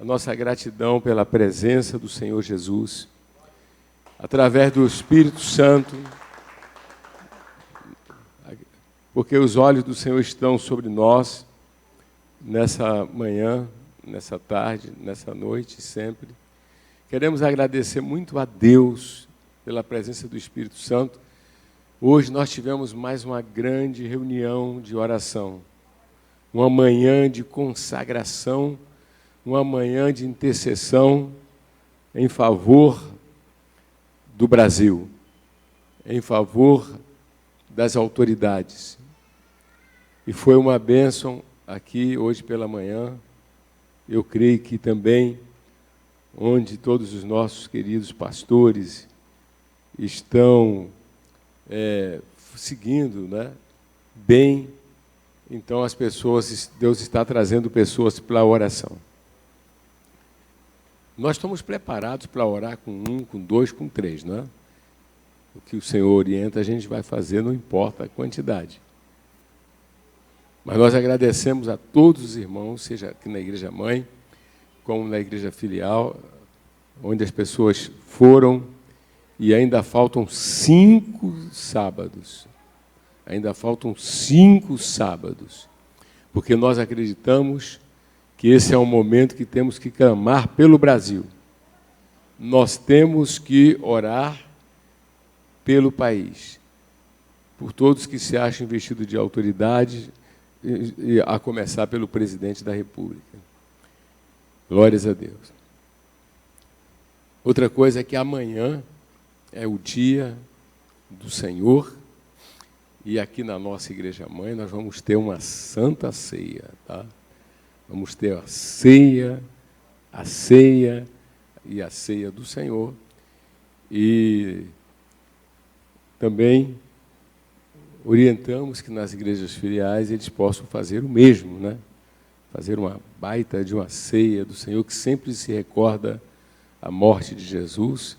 a nossa gratidão pela presença do Senhor Jesus, através do Espírito Santo, porque os olhos do Senhor estão sobre nós, nessa manhã, nessa tarde, nessa noite, sempre. Queremos agradecer muito a Deus pela presença do Espírito Santo. Hoje nós tivemos mais uma grande reunião de oração, uma manhã de consagração, uma manhã de intercessão em favor do Brasil, em favor das autoridades. E foi uma bênção aqui hoje pela manhã. Eu creio que também, onde todos os nossos queridos pastores estão seguindo, né, bem, então as pessoas, Deus está trazendo pessoas para a oração. Nós estamos preparados para orar com 1, com 2, com 3, não é? O que o Senhor orienta, a gente vai fazer, não importa a quantidade. Mas nós agradecemos a todos os irmãos, seja aqui na Igreja Mãe, como na Igreja Filial, onde as pessoas foram, e ainda faltam 5 sábados. Ainda faltam 5 sábados. Porque nós acreditamos que esse é um momento que temos que clamar pelo Brasil. Nós temos que orar pelo país, por todos que se acham investidos de autoridade, e a começar pelo presidente da República. Glórias a Deus. Outra coisa é que amanhã é o dia do Senhor, e aqui na nossa Igreja Mãe nós vamos ter uma santa ceia, tá? Vamos ter a ceia e a ceia do Senhor. E também orientamos que nas igrejas filiais eles possam fazer o mesmo, né? Fazer uma baita de uma ceia do Senhor, que sempre se recorda a morte de Jesus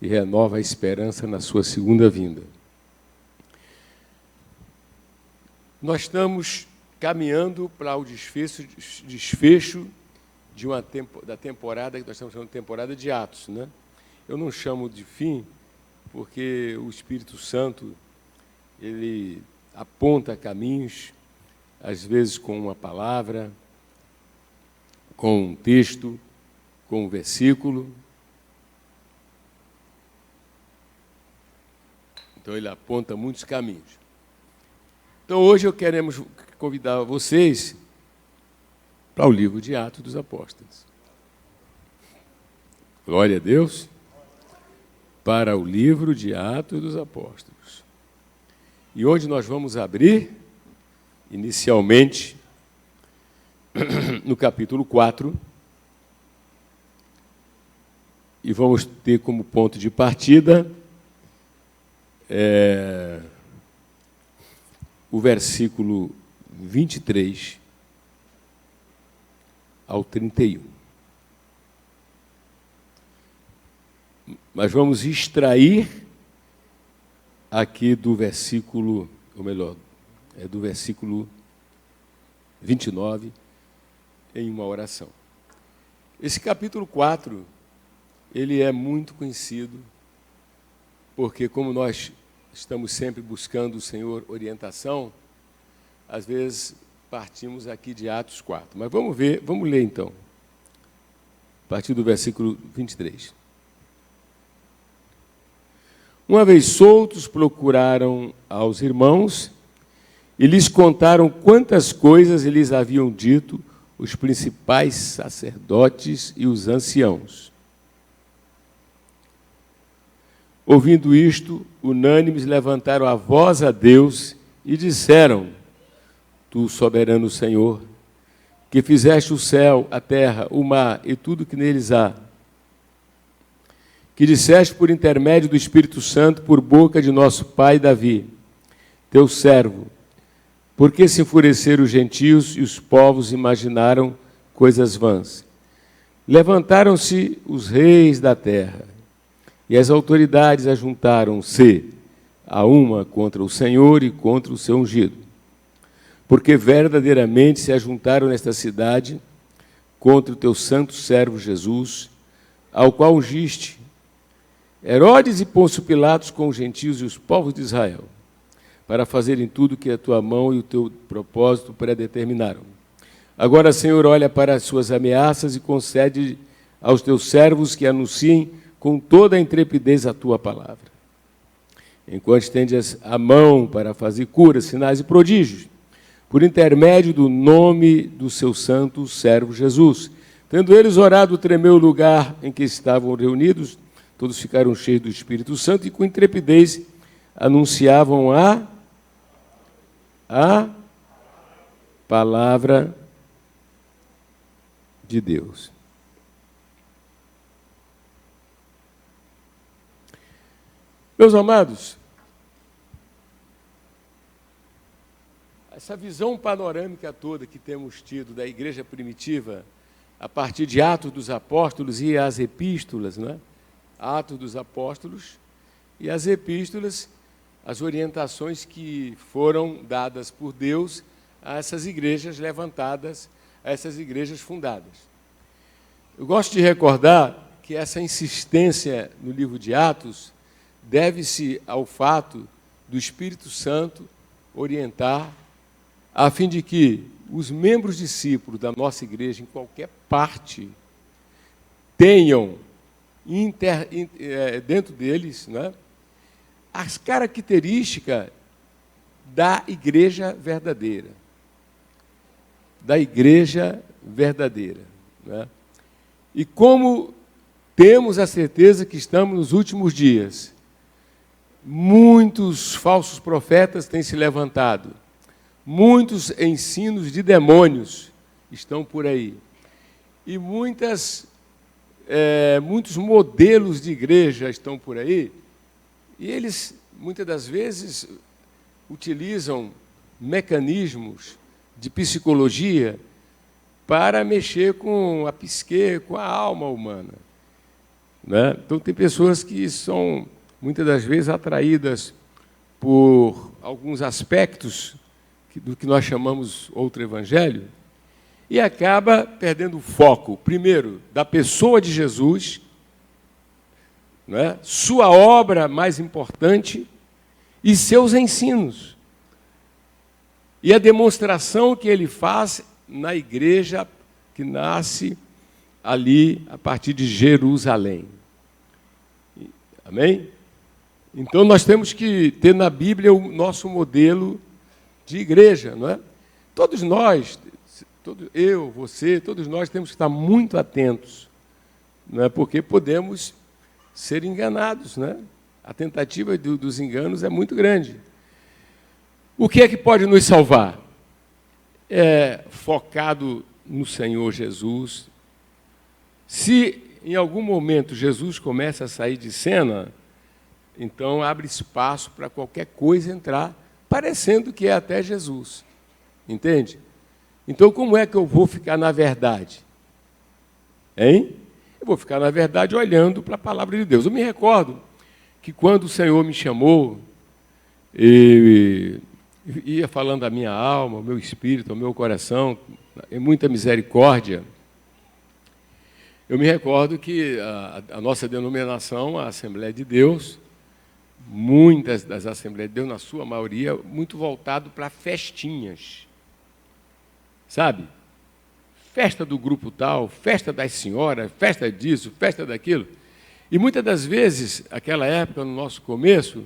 e renova a esperança na sua segunda vinda. Nós estamos caminhando para o desfecho de da temporada, que nós estamos chamando de temporada de Atos, né? Eu não chamo de fim, porque o Espírito Santo, ele aponta caminhos, às vezes com uma palavra, com um texto, com um versículo. Então, ele aponta muitos caminhos. Então, hoje eu queremos convidar vocês para o livro de Atos dos Apóstolos. Glória a Deus. Para o livro de Atos dos Apóstolos. E onde nós vamos abrir, inicialmente, no capítulo 4, e vamos ter como ponto de partida o versículo 23 ao 31. Mas vamos extrair aqui do versículo, ou melhor, do versículo 29, em uma oração. Esse capítulo 4, ele é muito conhecido, porque como nós estamos sempre buscando o Senhor orientação, às vezes partimos aqui de Atos 4. Mas vamos ler então, a partir do versículo 23. Uma vez soltos, procuraram aos irmãos e lhes contaram quantas coisas lhes haviam dito os principais sacerdotes e os anciãos. Ouvindo isto, unânimes levantaram a voz a Deus e disseram: Tu, soberano Senhor, que fizeste o céu, a terra, o mar e tudo que neles há, que disseste por intermédio do Espírito Santo, por boca de nosso pai Davi, teu servo, porque se enfureceram os gentios e os povos imaginaram coisas vãs. Levantaram-se os reis da terra, e as autoridades ajuntaram-se a uma contra o Senhor e contra o seu ungido. Porque verdadeiramente se ajuntaram nesta cidade contra o teu santo servo Jesus, ao qual ungiste Herodes e Pôncio Pilatos com os gentios e os povos de Israel, para fazerem tudo que a tua mão e o teu propósito predeterminaram. Agora, Senhor, olha para as suas ameaças e concede aos teus servos que anunciem com toda a intrepidez a tua palavra. Enquanto estendes a mão para fazer curas, sinais e prodígios, por intermédio do nome do seu santo servo Jesus. Tendo eles orado, tremeu o lugar em que estavam reunidos, todos ficaram cheios do Espírito Santo e com intrepidez anunciavam a palavra de Deus. Meus amados, essa visão panorâmica toda que temos tido da igreja primitiva, a partir de Atos dos Apóstolos e as epístolas, né? Atos dos Apóstolos e as epístolas, as orientações que foram dadas por Deus a essas igrejas levantadas, a essas igrejas fundadas. Eu gosto de recordar que essa insistência no livro de Atos deve-se ao fato do Espírito Santo orientar a fim de que os membros discípulos da nossa igreja, em qualquer parte, tenham dentro deles, né, as características da igreja verdadeira. Da igreja verdadeira. Né? E como temos a certeza que estamos nos últimos dias, muitos falsos profetas têm se levantado, muitos ensinos de demônios estão por aí, e muitos modelos de igreja estão por aí, e eles, muitas das vezes, utilizam mecanismos de psicologia para mexer com a psique, com a alma humana. Né? Então, tem pessoas que são, muitas das vezes, atraídas por alguns aspectos do que nós chamamos outro evangelho, e acaba perdendo o foco, primeiro, da pessoa de Jesus, né, sua obra mais importante e seus ensinos. E a demonstração que ele faz na igreja que nasce ali a partir de Jerusalém. Amém? Então nós temos que ter na Bíblia o nosso modelo de igreja, não é? Todos nós, eu, você, todos nós temos que estar muito atentos, não é? Porque podemos ser enganados, né? A tentativa dos enganos é muito grande. O que é que pode nos salvar? É focado no Senhor Jesus. Se em algum momento Jesus começa a sair de cena, então abre espaço para qualquer coisa entrar, parecendo que é até Jesus. Entende? Então, como é que eu vou ficar na verdade? Hein? Eu vou ficar, na verdade, olhando para a palavra de Deus. Eu me recordo que quando o Senhor me chamou, ia falando a minha alma, o meu espírito, o meu coração, em muita misericórdia, eu me recordo que a nossa denominação, a Assembleia de Deus, muitas das Assembleias de Deus, na sua maioria, muito voltado para festinhas. Sabe? Festa do grupo tal, festa das senhoras, festa disso, festa daquilo. E muitas das vezes, naquela época, no nosso começo,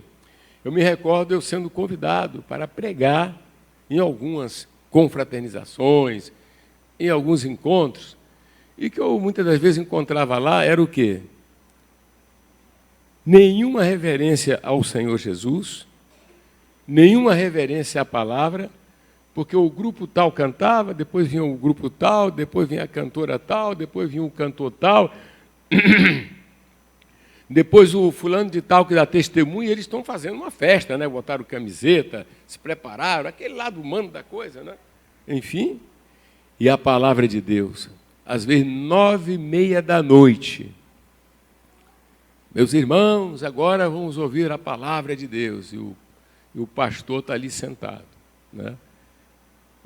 eu me recordo eu sendo convidado para pregar em algumas confraternizações, em alguns encontros, e que eu muitas das vezes encontrava lá era o quê? Nenhuma reverência ao Senhor Jesus, nenhuma reverência à palavra, porque o grupo tal cantava, depois vinha o grupo tal, depois vinha a cantora tal, depois vinha o cantor tal, depois o fulano de tal que dá testemunho, e eles estão fazendo uma festa, né? Botaram camiseta, se prepararam, aquele lado humano da coisa, né? Enfim, e a palavra de Deus, às vezes 9:30 da noite. Meus irmãos, agora vamos ouvir a palavra de Deus, e o pastor está ali sentado, né?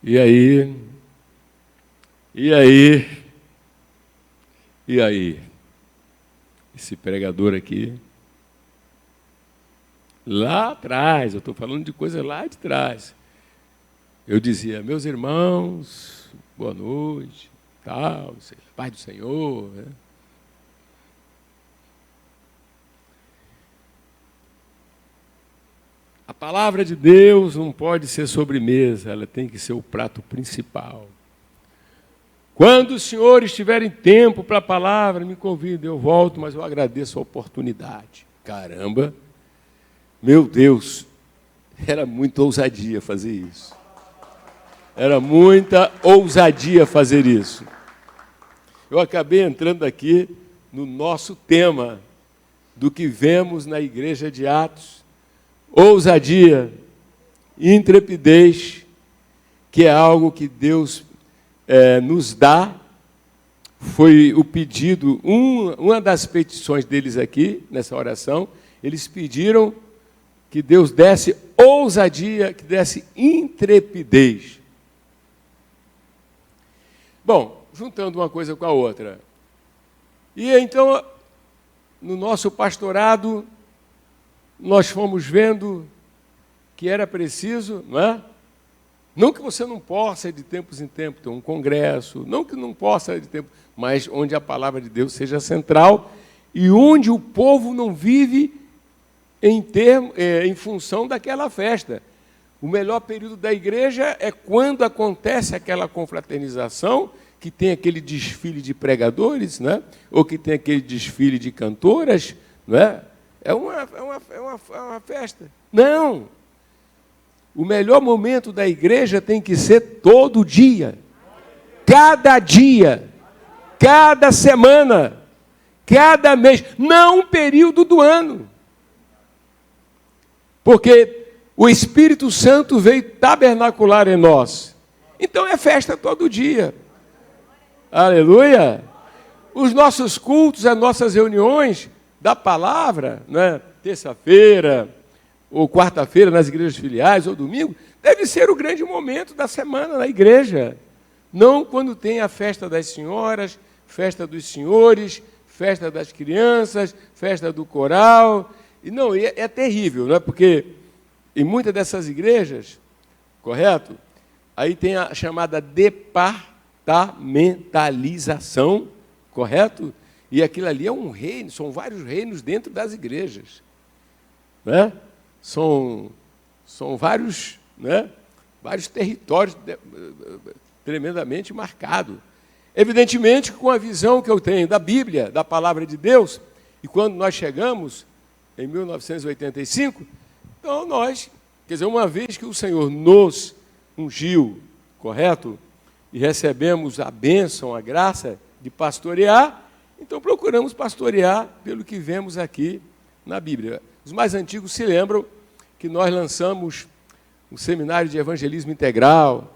E aí, E aí? Esse pregador aqui, lá atrás, eu estou falando de coisa lá de trás. Eu dizia, meus irmãos, boa noite, tal, paz do Senhor, né? A palavra de Deus não pode ser sobremesa, ela tem que ser o prato principal. Quando os senhores tiverem tempo para a palavra, me convidem, eu volto, mas eu agradeço a oportunidade. Caramba, meu Deus, era muita ousadia fazer isso. Era muita ousadia fazer isso. Eu acabei entrando aqui no nosso tema do que vemos na igreja de Atos. Ousadia, intrepidez, que é algo que Deus nos dá. Foi o pedido, uma das petições deles aqui, nessa oração, eles pediram que Deus desse ousadia, que desse intrepidez. Bom, juntando uma coisa com a outra. E então, no nosso pastorado, nós fomos vendo que era preciso, não é? Não que você não possa, de tempos em tempos, ter um congresso, não que não possa, de tempo, mas onde a palavra de Deus seja central e onde o povo não vive em função daquela festa. O melhor período da igreja é quando acontece aquela confraternização, que tem aquele desfile de pregadores, né? Ou que tem aquele desfile de cantoras, não é? É uma festa. Não! O melhor momento da igreja tem que ser todo dia. Cada dia. Cada semana. Cada mês. Não um período do ano. Porque o Espírito Santo veio tabernacular em nós. Então é festa todo dia. Aleluia! Os nossos cultos, as nossas reuniões da palavra, né? Terça-feira, ou quarta-feira nas igrejas filiais, ou domingo, deve ser o grande momento da semana na igreja. Não quando tem a festa das senhoras, festa dos senhores, festa das crianças, festa do coral. E não, é terrível, não é? Porque em muitas dessas igrejas, correto? Aí tem a chamada departamentalização, correto? E aquilo ali é um reino, são vários reinos dentro das igrejas. Né? São vários, né? Vários territórios tremendamente marcados. Evidentemente, com a visão que eu tenho da Bíblia, da palavra de Deus, e quando nós chegamos em 1985, então nós, quer dizer, uma vez que o Senhor nos ungiu, correto? E recebemos a bênção, a graça de pastorear, então procuramos pastorear pelo que vemos aqui na Bíblia. Os mais antigos se lembram que nós lançamos um seminário de evangelismo integral,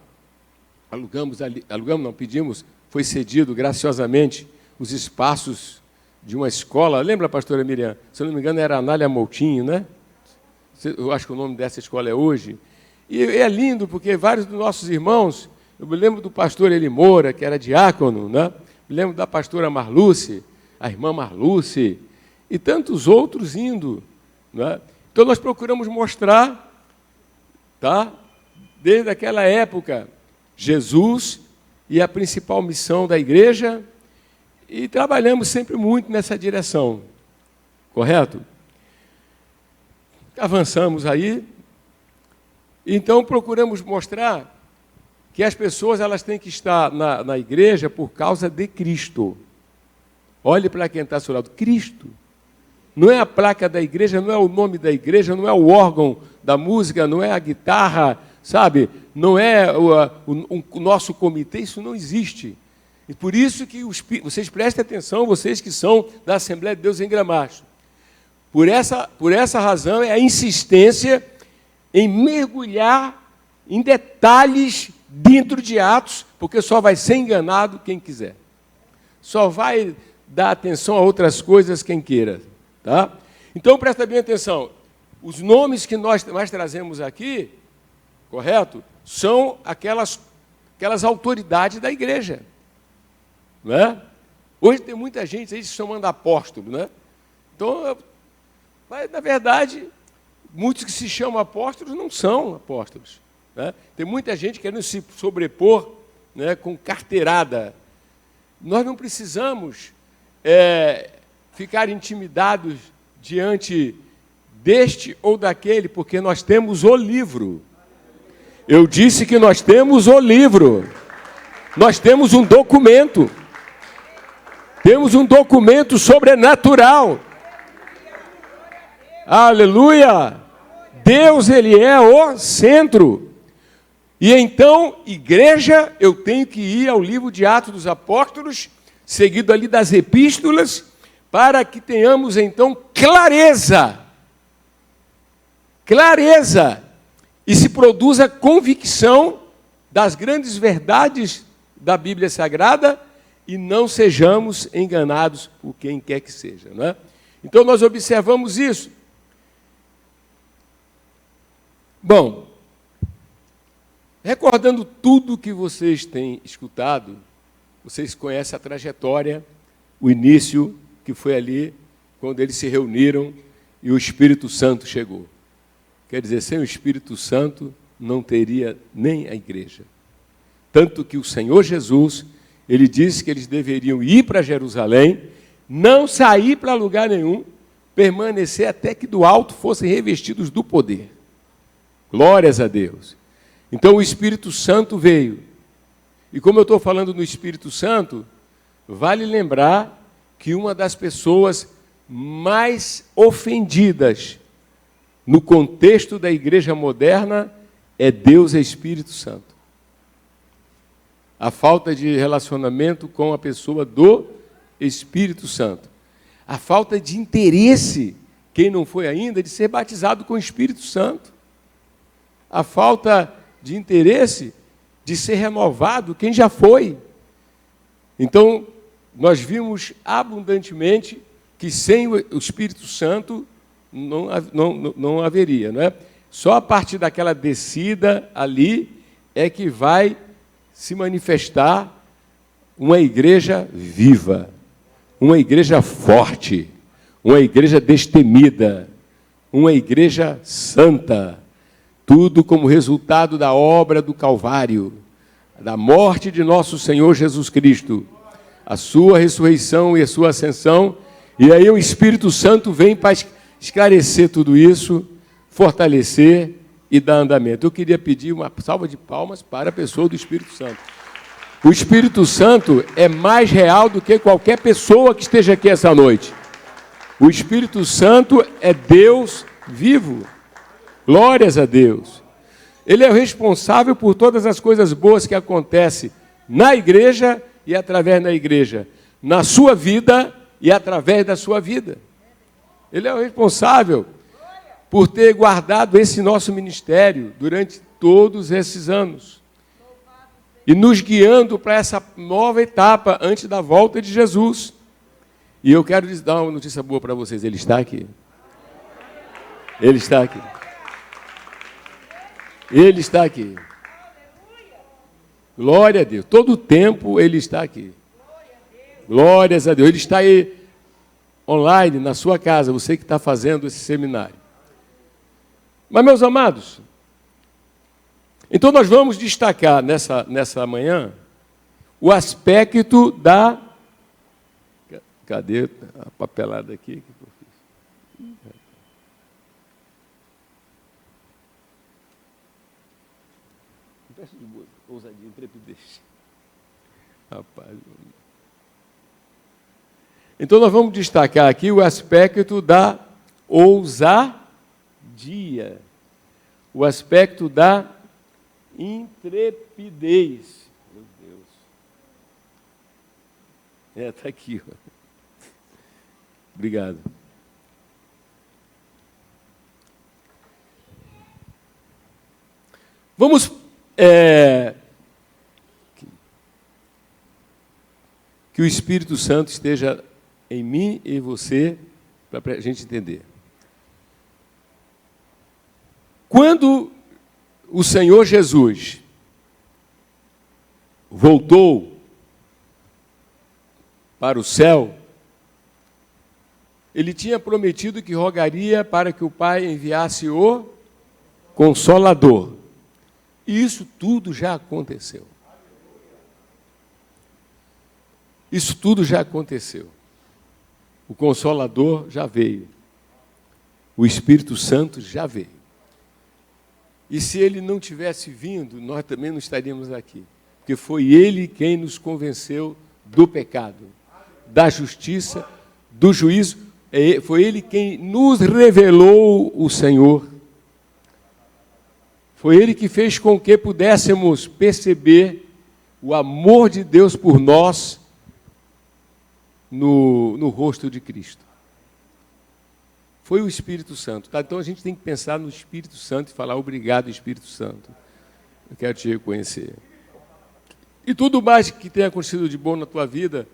pedimos, foi cedido graciosamente os espaços de uma escola. Lembra, pastora Miriam? Se eu não me engano, era Anália Moutinho, né? Eu acho que o nome dessa escola é hoje. E é lindo, porque vários dos nossos irmãos, eu me lembro do pastor Eli Moura, que era diácono, né? Me lembro da pastora Marluce, a irmã Marluce, e tantos outros indo. Né? Então, nós procuramos mostrar, tá? Desde aquela época, Jesus e a principal missão da igreja, e trabalhamos sempre muito nessa direção, correto? Avançamos aí, então procuramos mostrar que as pessoas elas têm que estar na igreja por causa de Cristo. Olhe para quem está ao seu lado, Cristo. Não é a placa da igreja, não é o nome da igreja, não é o órgão da música, não é a guitarra, sabe? Não é o nosso comitê, isso não existe. E por isso que vocês prestem atenção, vocês que são da Assembleia de Deus em Gramacho. Por essa razão é a insistência em mergulhar em detalhes dentro de Atos, porque só vai ser enganado quem quiser. Só vai dar atenção a outras coisas quem queira. Tá? Então, presta bem atenção. Os nomes que nós trazemos aqui, correto? São aquelas autoridades da igreja. Não é? Hoje tem muita gente aí se chamando apóstolo, né? Então, mas, na verdade, muitos que se chamam apóstolos não são apóstolos, né? Tem muita gente querendo se sobrepor, né, com carteirada. Nós não precisamos ficar intimidados diante deste ou daquele, porque nós temos o livro. Eu disse que nós temos o livro. Nós temos um documento. Temos um documento sobrenatural. Aleluia! Deus, Ele é o centro. E então, igreja, eu tenho que ir ao livro de Atos dos Apóstolos, seguido ali das epístolas, para que tenhamos então clareza, e se produza convicção das grandes verdades da Bíblia Sagrada, e não sejamos enganados por quem quer que seja, não é? Então nós observamos isso. Bom, recordando tudo que vocês têm escutado, vocês conhecem a trajetória, o início, que foi ali, quando eles se reuniram e o Espírito Santo chegou. Quer dizer, sem o Espírito Santo, não teria nem a igreja. Tanto que o Senhor Jesus, Ele disse que eles deveriam ir para Jerusalém, não sair para lugar nenhum, permanecer até que do alto fossem revestidos do poder. Glórias a Deus. Então o Espírito Santo veio. E como eu estou falando no Espírito Santo, vale lembrar que uma das pessoas mais ofendidas no contexto da igreja moderna é Deus e Espírito Santo. A falta de relacionamento com a pessoa do Espírito Santo. A falta de interesse, quem não foi ainda, de ser batizado com o Espírito Santo. A falta de interesse de ser renovado, quem já foi. Então, nós vimos abundantemente que sem o Espírito Santo não haveria, não é? Só a partir daquela descida ali é que vai se manifestar uma igreja viva, uma igreja forte, uma igreja destemida, uma igreja santa, tudo como resultado da obra do Calvário, da morte de nosso Senhor Jesus Cristo, a sua ressurreição e a sua ascensão, e aí o Espírito Santo vem para esclarecer tudo isso, fortalecer e dar andamento. Eu queria pedir uma salva de palmas para a pessoa do Espírito Santo. O Espírito Santo é mais real do que qualquer pessoa que esteja aqui essa noite. O Espírito Santo é Deus vivo. Glórias a Deus. Ele é o responsável por todas as coisas boas que acontecem na igreja e através da igreja, na sua vida e através da sua vida. Ele é o responsável por ter guardado esse nosso ministério durante todos esses anos e nos guiando para essa nova etapa antes da volta de Jesus. E eu quero dar uma notícia boa para vocês. Ele está aqui. Ele está aqui. Ele está aqui. Glória a Deus. Todo o tempo Ele está aqui. Glórias a Deus. Ele está aí online, na sua casa, você que está fazendo esse seminário. Mas, meus amados, então nós vamos destacar nessa manhã o aspecto da... Cadê a papelada aqui? Que eu fiz? Peço de boa, ousadia, intrepidez. Rapaz. Então nós vamos destacar aqui o aspecto da ousadia. O aspecto da intrepidez. Meu Deus. Está aqui. Ó. Obrigado. Vamos... que o Espírito Santo esteja em mim e em você, para a gente entender. Quando o Senhor Jesus voltou para o céu, ele tinha prometido que rogaria para que o Pai enviasse o Consolador. E isso tudo já aconteceu. Isso tudo já aconteceu. O Consolador já veio. O Espírito Santo já veio. E se ele não tivesse vindo, nós também não estaríamos aqui. Porque foi ele quem nos convenceu do pecado, da justiça, do juízo. Foi ele quem nos revelou o Senhor. Foi ele que fez com que pudéssemos perceber o amor de Deus por nós no rosto de Cristo. Foi o Espírito Santo. Tá? Então a gente tem que pensar no Espírito Santo e falar: obrigado, Espírito Santo. Eu quero te reconhecer. E tudo mais que tenha acontecido de bom na tua vida,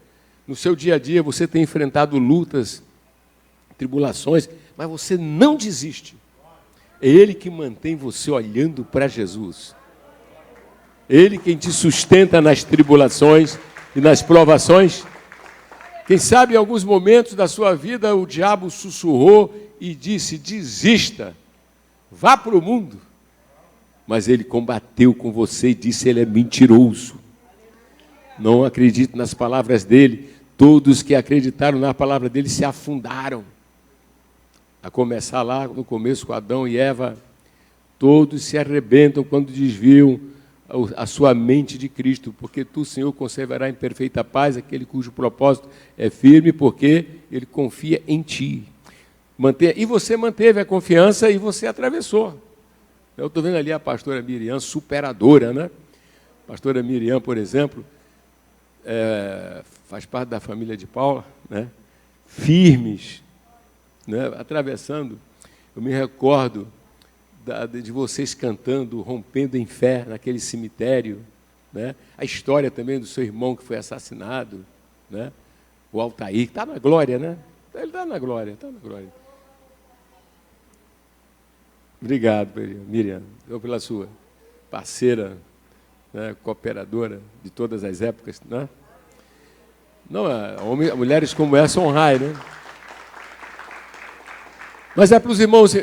no seu dia a dia, você tem enfrentado lutas, tribulações, mas você não desiste. É Ele que mantém você olhando para Jesus. É Ele quem te sustenta nas tribulações e nas provações. Quem sabe em alguns momentos da sua vida o diabo sussurrou e disse: desista, vá para o mundo. Mas ele combateu com você e disse: ele é mentiroso. Não acredite nas palavras dele. Todos que acreditaram na palavra dele se afundaram. A começar lá no começo com Adão e Eva, todos se arrebentam quando desviam a sua mente de Cristo, porque tu, Senhor, conservará em perfeita paz aquele cujo propósito é firme, porque ele confia em ti. E você manteve a confiança e você atravessou. Eu estou vendo ali a pastora Miriam, superadora, né? A pastora Miriam, por exemplo, faz parte da família de Paula, né? Firmes, né? Atravessando. Eu me recordo de vocês cantando, rompendo em fé naquele cemitério, né? A história também do seu irmão que foi assassinado, né? O Altair, que está na glória, né? Ele está na glória, está na glória. Obrigado, Miriam, pela sua parceira, né? Cooperadora de todas as épocas, né? Não, mulheres como essa honrai, né? Mas é para os irmãos,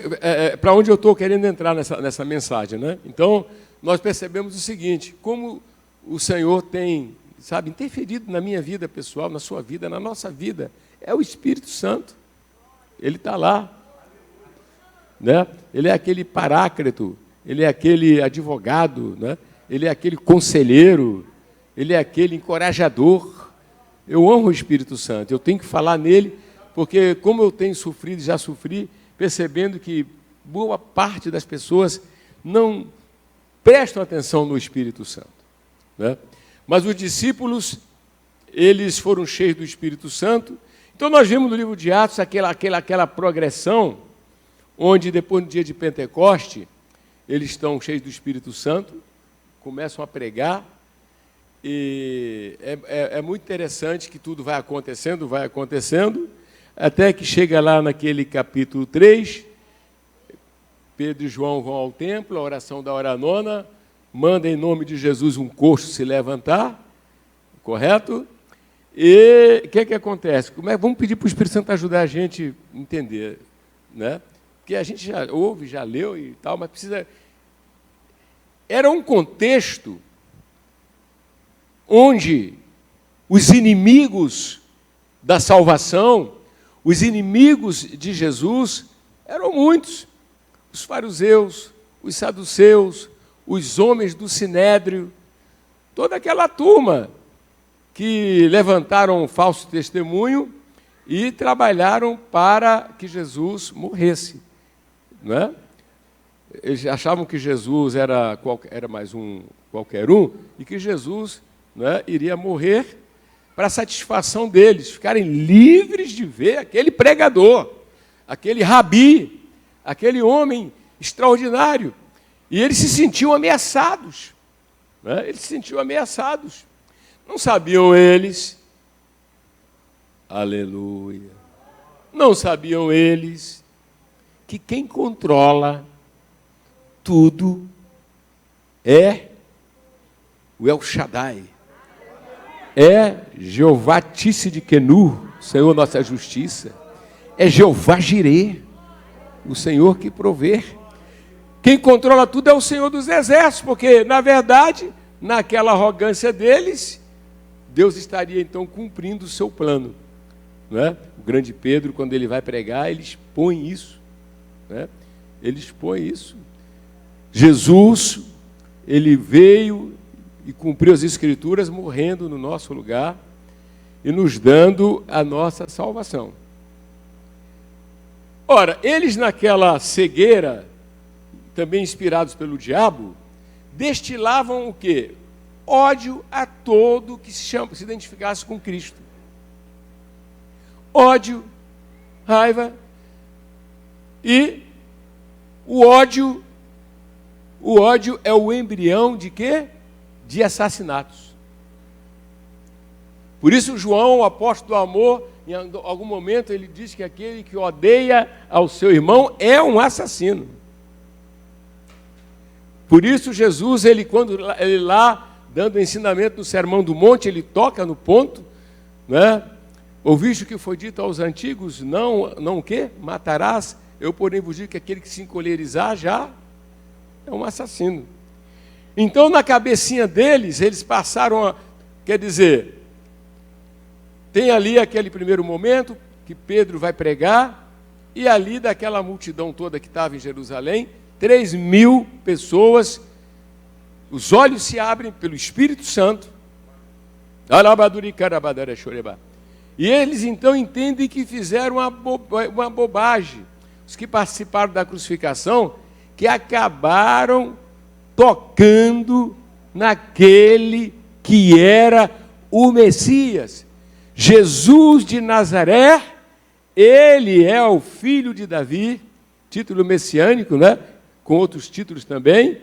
para onde eu estou querendo entrar nessa mensagem, né? Então, nós percebemos o seguinte: como o Senhor tem, sabe, interferido na minha vida pessoal, na sua vida, na nossa vida. É o Espírito Santo. Ele está lá, né? Ele é aquele paráclito, ele é aquele advogado, né? Ele é aquele conselheiro, ele é aquele encorajador. Eu amo o Espírito Santo, eu tenho que falar nele, porque como eu tenho sofrido, já sofri, percebendo que boa parte das pessoas não prestam atenção no Espírito Santo, né? Mas os discípulos, eles foram cheios do Espírito Santo. Então nós vimos no livro de Atos aquela progressão, onde depois do dia de Pentecoste, eles estão cheios do Espírito Santo, começam a pregar, e é muito interessante que tudo vai acontecendo, até que chega lá naquele capítulo 3, Pedro e João vão ao templo, a oração da hora nona, manda em nome de Jesus um coxo se levantar, correto? E o que é que acontece? Vamos pedir para o Espírito Santo ajudar a gente a entender, né? Porque a gente já ouve, já leu e tal, mas precisa... Era um contexto onde os inimigos da salvação, os inimigos de Jesus, eram muitos. Os fariseus, os saduceus, os homens do sinédrio, toda aquela turma que levantaram um falso testemunho e trabalharam para que Jesus morresse, não é? Eles achavam que Jesus era mais um qualquer um e que Jesus, não é, iria morrer para a satisfação deles, ficarem livres de ver aquele pregador, aquele rabi, aquele homem extraordinário. E eles se sentiam ameaçados, né? Eles se sentiam ameaçados. Não sabiam eles, aleluia, não sabiam eles que quem controla tudo é o El Shaddai, é Jeová Tsidkenu, Senhor nossa justiça. É Jeová Jireh, o Senhor que provê. Quem controla tudo é o Senhor dos exércitos, porque, na verdade, naquela arrogância deles, Deus estaria então cumprindo o seu plano. Não é? O grande Pedro, quando ele vai pregar, ele expõe isso. Né? Ele expõe isso. Jesus, ele veio e cumpriu as Escrituras, morrendo no nosso lugar e nos dando a nossa salvação. Ora, eles naquela cegueira, também inspirados pelo diabo, destilavam o quê? Ódio a todo que se identificasse com Cristo. Ódio, raiva, e o ódio é o embrião de quê? De assassinatos. Por isso João, o apóstolo do amor, em algum momento ele diz que aquele que odeia ao seu irmão é um assassino. Por isso Jesus, quando ele lá, dando ensinamento no Sermão do Monte, ele toca no ponto, né? Ouviste o que foi dito aos antigos, não o quê? Matarás. Eu, porém, vos digo que aquele que se encolerizar já é um assassino. Então, na cabecinha deles, eles passaram quer dizer, tem ali aquele primeiro momento que Pedro vai pregar, e ali daquela multidão toda que estava em Jerusalém, 3.000 pessoas, os olhos se abrem pelo Espírito Santo. E eles então entendem que fizeram uma bobagem. Os que participaram da crucificação, que acabaram tocando naquele que era o Messias. Jesus de Nazaré, ele é o filho de Davi, título messiânico, né? Com outros títulos também.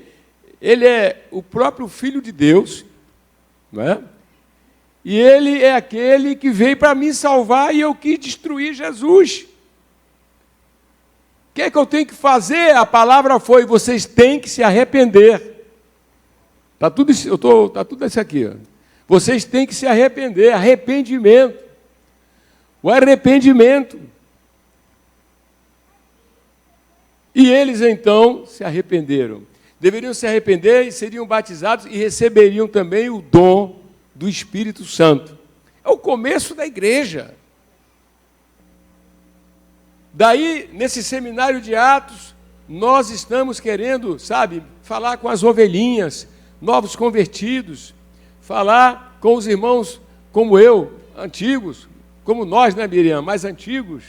Ele é o próprio Filho de Deus, não é? E ele é aquele que veio para me salvar e eu quis destruir Jesus. O que é que eu tenho que fazer? A palavra foi: vocês têm que se arrepender. Está tudo isso aqui. Ó. Vocês têm que se arrepender. Arrependimento. O arrependimento. E eles então se arrependeram. Deveriam se arrepender e seriam batizados e receberiam também o dom do Espírito Santo. É o começo da igreja. Daí, nesse seminário de Atos, nós estamos querendo, falar com as ovelhinhas, novos convertidos, falar com os irmãos como eu, antigos, como nós, né, Miriam, mais antigos.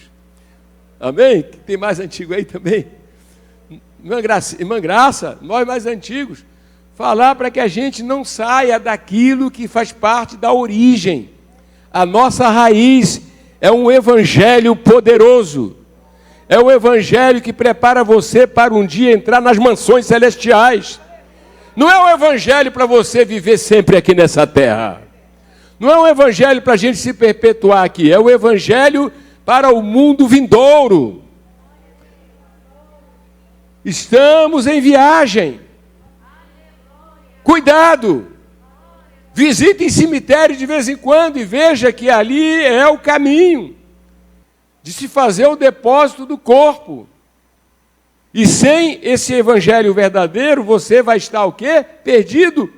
Amém? Tem mais antigo aí também? Irmã Graça, nós mais antigos, falar para que a gente não saia daquilo que faz parte da origem. A nossa raiz é um evangelho poderoso. É um evangelho que prepara você para um dia entrar nas mansões celestiais. Não é um evangelho para você viver sempre aqui nessa terra. Não é um evangelho para a gente se perpetuar aqui. É um evangelho para o mundo vindouro. Estamos em viagem. Cuidado. Visitem cemitério de vez em quando e veja que ali é o caminho de se fazer o depósito do corpo. E sem esse evangelho verdadeiro, você vai estar o quê? Perdido.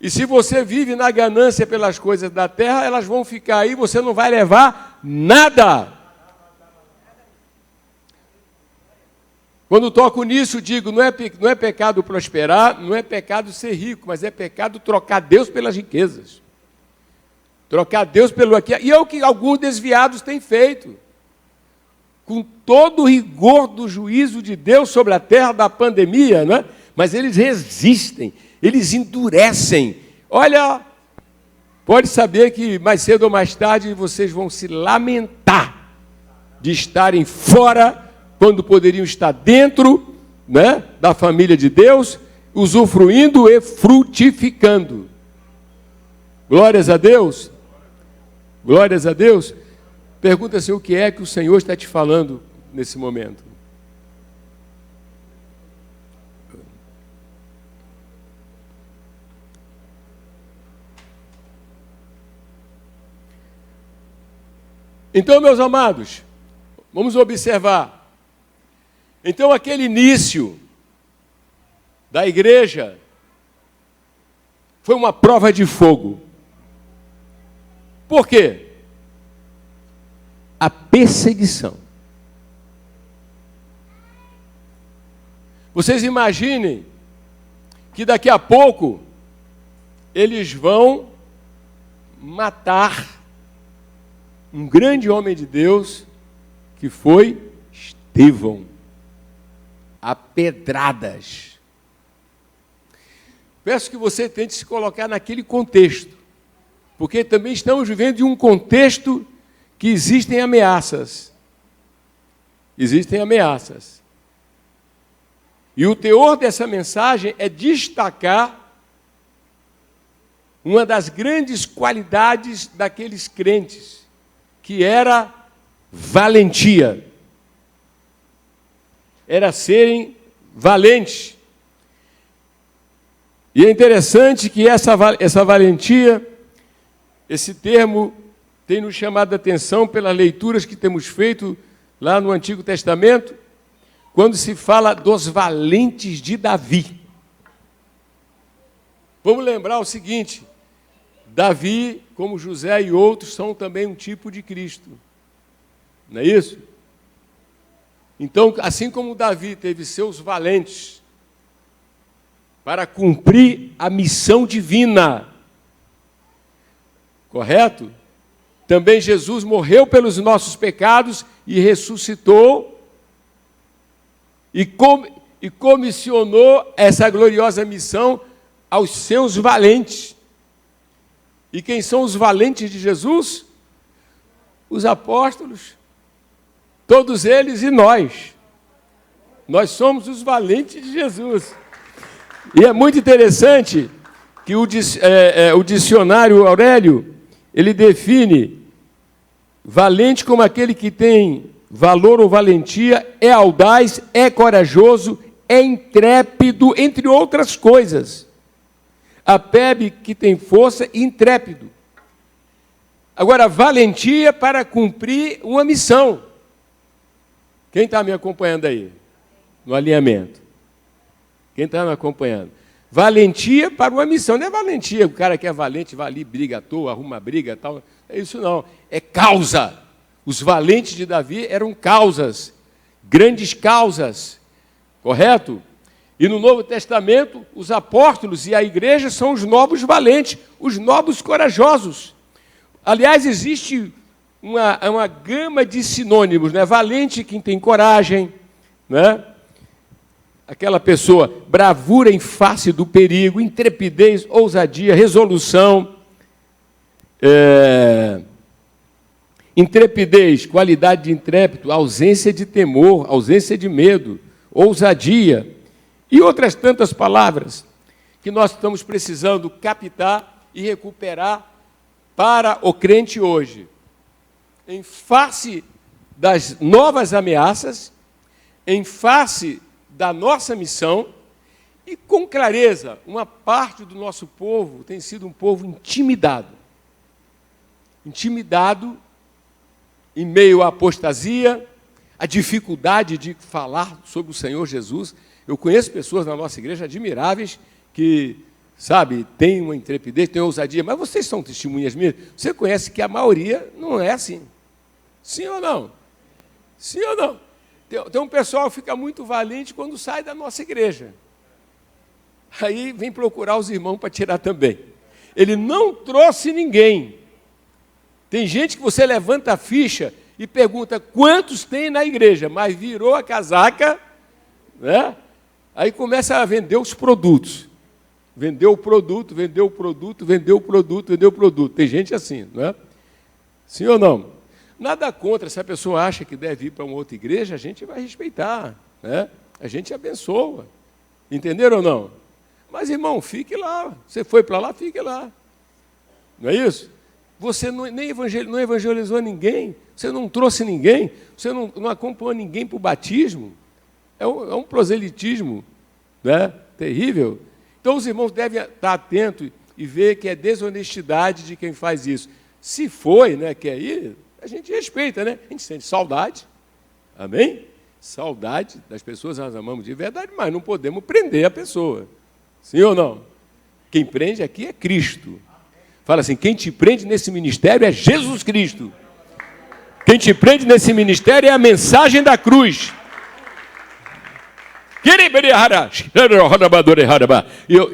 E se você vive na ganância pelas coisas da terra, elas vão ficar aí, você não vai levar nada. Quando toco nisso, digo, não é pecado prosperar, não é pecado ser rico, mas é pecado trocar Deus pelas riquezas. Trocar Deus pelo aqui. E é o que alguns desviados têm feito. Com todo o rigor do juízo de Deus sobre a terra da pandemia, né? Mas eles resistem, eles endurecem. Olha, pode saber que mais cedo ou mais tarde vocês vão se lamentar de estarem fora, quando poderiam estar dentro, né, da família de Deus, usufruindo e frutificando. Glórias a Deus. Glórias a Deus. Pergunta-se o que é que o Senhor está te falando nesse momento. Então, meus amados, vamos observar. Então, aquele início da igreja foi uma prova de fogo. Por quê? A perseguição. Vocês imaginem que daqui a pouco eles vão matar um grande homem de Deus que foi Estevão, a pedradas. Peço que você tente se colocar naquele contexto, porque também estamos vivendo em um contexto que existem ameaças. Existem ameaças. E o teor dessa mensagem é destacar uma das grandes qualidades daqueles crentes, que era valentia. Era serem valentes. E é interessante que essa valentia, esse termo, tem nos chamado a atenção pelas leituras que temos feito lá no Antigo Testamento, quando se fala dos valentes de Davi. Vamos lembrar o seguinte: Davi, como José e outros, são também um tipo de Cristo. Não é isso? Então, assim como Davi teve seus valentes para cumprir a missão divina, correto? Também Jesus morreu pelos nossos pecados e ressuscitou e comissionou essa gloriosa missão aos seus valentes. E quem são os valentes de Jesus? Os apóstolos, todos eles e nós. Nós somos os valentes de Jesus. E é muito interessante que o dicionário Aurélio, ele define valente como aquele que tem valor ou valentia, é audaz, é corajoso, é intrépido, entre outras coisas. Apebe que tem força e intrépido. Agora, valentia para cumprir uma missão. Quem está me acompanhando aí? No alinhamento. Quem está me acompanhando? Valentia para uma missão. Não é valentia, o cara que é valente vai ali, briga à toa, arruma briga e tal. É isso não. É causa. Os valentes de Davi eram causas. Grandes causas. Correto? E no Novo Testamento, os apóstolos e a igreja são os novos valentes, os novos corajosos. Aliás, existe uma gama de sinônimos, né? Valente, quem tem coragem, né? Aquela pessoa, bravura em face do perigo, intrepidez, ousadia, resolução, intrepidez, qualidade de intrépido, ausência de temor, ausência de medo, ousadia, e outras tantas palavras que nós estamos precisando captar e recuperar para o crente hoje. Em face das novas ameaças, em face da nossa missão, e com clareza, uma parte do nosso povo tem sido um povo intimidado. Intimidado em meio à apostasia, à dificuldade de falar sobre o Senhor Jesus. Eu conheço pessoas na nossa igreja admiráveis que, sabe, têm uma intrepidez, têm uma ousadia, mas vocês são testemunhas minhas. Você conhece que a maioria não é assim. Sim ou não? Sim ou não? Tem um pessoal que fica muito valente quando sai da nossa igreja. Aí vem procurar os irmãos para tirar também. Ele não trouxe ninguém. Tem gente que você levanta a ficha e pergunta quantos tem na igreja, mas virou a casaca, né? Aí começa a vender os produtos. Vendeu o produto, vendeu o produto, vendeu o produto, vendeu o produto. Tem gente assim, não é? Sim ou não? Nada contra, se a pessoa acha que deve ir para uma outra igreja, a gente vai respeitar, né? A gente abençoa. Entenderam ou não? Mas, irmão, fique lá. Você foi para lá, fique lá. Não é isso? Você não evangelizou ninguém, você não trouxe ninguém, você não acompanhou ninguém para o batismo. É um proselitismo, né? Terrível. Então, os irmãos devem estar atentos e ver que é desonestidade de quem faz isso. Se foi, né, quer ir, a gente respeita, né? A gente sente saudade, amém? Saudade das pessoas, nós amamos de verdade, mas não podemos prender a pessoa. Sim ou não? Quem prende aqui é Cristo. Fala assim, quem te prende nesse ministério é Jesus Cristo. Quem te prende nesse ministério é a mensagem da cruz.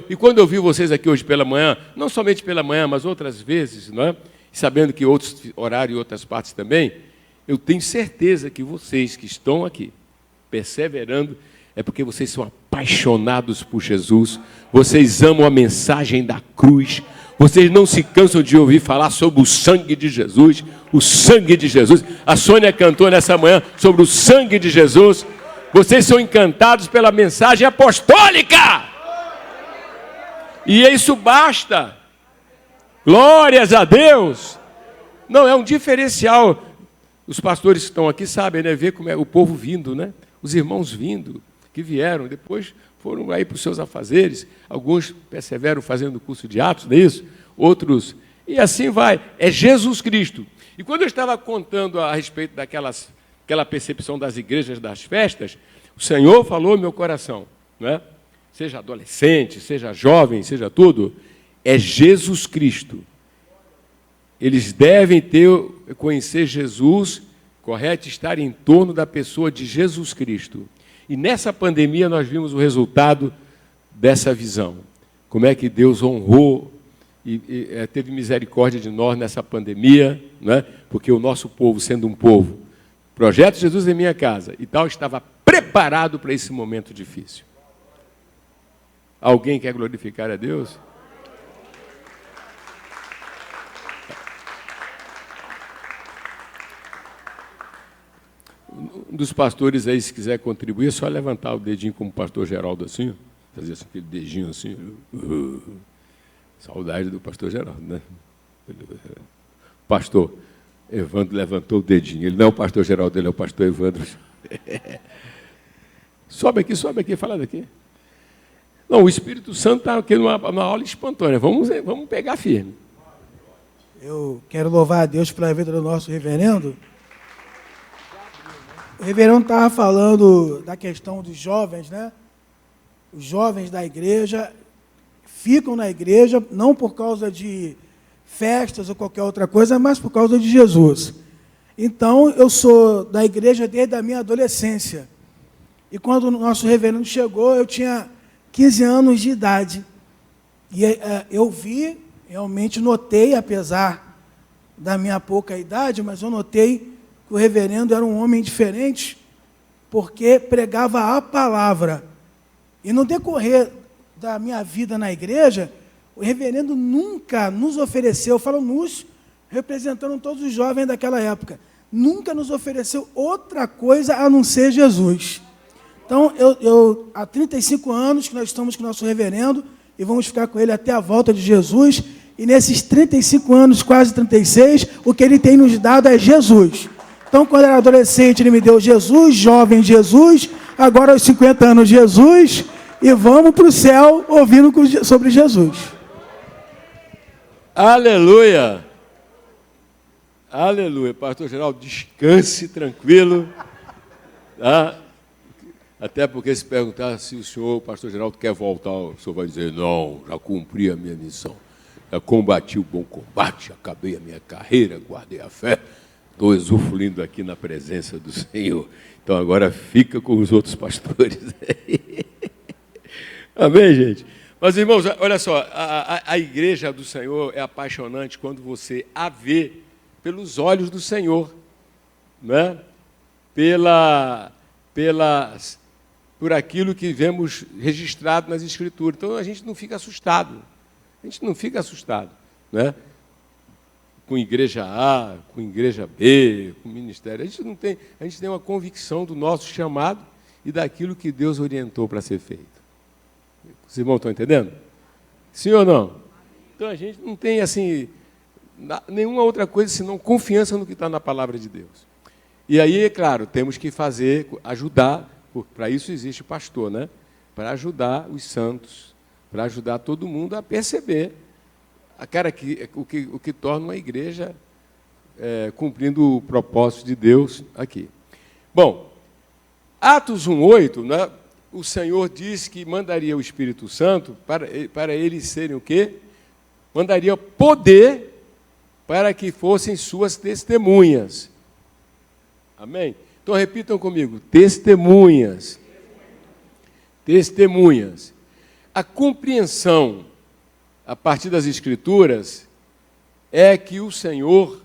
E quando eu vi vocês aqui hoje pela manhã, não somente pela manhã, mas outras vezes, não é? Sabendo que outros horários e outras partes também, eu tenho certeza que vocês que estão aqui, perseverando, é porque vocês são apaixonados por Jesus, vocês amam a mensagem da cruz, vocês não se cansam de ouvir falar sobre o sangue de Jesus, o sangue de Jesus. A Sônia cantou nessa manhã sobre o sangue de Jesus. Vocês são encantados pela mensagem apostólica. E isso basta. Glórias a Deus. Não, é um diferencial. Os pastores que estão aqui sabem, né? Ver como é o povo vindo, né? Os irmãos vindo, que vieram, depois foram aí para os seus afazeres. Alguns perseveram fazendo o curso de Atos, não é isso? Outros. E assim vai. É Jesus Cristo. E quando eu estava contando a respeito aquela percepção das igrejas das festas, o Senhor falou no meu coração, não é? Seja adolescente, seja jovem, seja tudo, é Jesus Cristo. Eles devem conhecer Jesus, correto? Estar em torno da pessoa de Jesus Cristo. E nessa pandemia nós vimos o resultado dessa visão. Como é que Deus honrou e teve misericórdia de nós nessa pandemia, não é? Porque o nosso povo, sendo um povo, Projeto Jesus em Minha Casa e tal, estava preparado para esse momento difícil. Alguém quer glorificar a Deus? Um dos pastores aí, se quiser contribuir, é só levantar o dedinho como o pastor Geraldo assim, fazer assim, aquele dedinho assim. Saudade do pastor Geraldo, né? Pastor Evandro levantou o dedinho. Ele não é o pastor Geraldo, ele é o pastor Evandro. Sobe aqui, fala daqui. Não, o Espírito Santo está aqui numa aula espontânea. Vamos pegar firme. Eu quero louvar a Deus pela vida do nosso reverendo. O reverendo estava falando da questão dos jovens, né? Os jovens da igreja ficam na igreja não por causa de festas ou qualquer outra coisa, mas por causa de Jesus. Então, eu sou da igreja desde a minha adolescência. E quando o nosso reverendo chegou, eu tinha 15 anos de idade. E eu vi, realmente notei, apesar da minha pouca idade, mas eu notei que o reverendo era um homem diferente, porque pregava a palavra. E no decorrer da minha vida na igreja, o reverendo nunca nos ofereceu, eu falo nos, representando todos os jovens daquela época, nunca nos ofereceu outra coisa a não ser Jesus. Então, há 35 anos que nós estamos com o nosso reverendo e vamos ficar com ele até a volta de Jesus, e nesses 35 anos, quase 36, o que ele tem nos dado é Jesus. Então, quando eu era adolescente, ele me deu Jesus, jovem Jesus, agora aos 50 anos Jesus, e vamos para o céu ouvindo sobre Jesus. Aleluia! Aleluia! Pastor Geraldo, descanse tranquilo. Tá? Até porque se perguntar se o senhor, o pastor Geraldo, quer voltar, o senhor vai dizer, não, já cumpri a minha missão. Já combati o bom combate, acabei a minha carreira, guardei a fé. Estou usufruindo aqui na presença do Senhor. Então agora fica com os outros pastores. Amém, gente? Mas, irmãos, olha só, a igreja do Senhor é apaixonante quando você a vê pelos olhos do Senhor, né? Por aquilo que vemos registrado nas Escrituras. Então a gente não fica assustado. A gente não fica assustado, né? Com igreja A, com igreja B, com ministério. A gente tem uma convicção do nosso chamado e daquilo que Deus orientou para ser feito. Os irmãos estão entendendo? Sim ou não? Então a gente não tem assim nenhuma outra coisa senão confiança no que está na palavra de Deus. E aí, é claro, temos que ajudar, para isso existe o pastor, né? Para ajudar os santos, para ajudar todo mundo a perceber o que torna uma igreja cumprindo o propósito de Deus aqui. Bom, Atos 1:8, né, o Senhor diz que mandaria o Espírito Santo para eles serem o quê? Mandaria poder para que fossem suas testemunhas. Amém? Então repitam comigo, testemunhas. Testemunhas. A compreensão a partir das Escrituras é que o Senhor,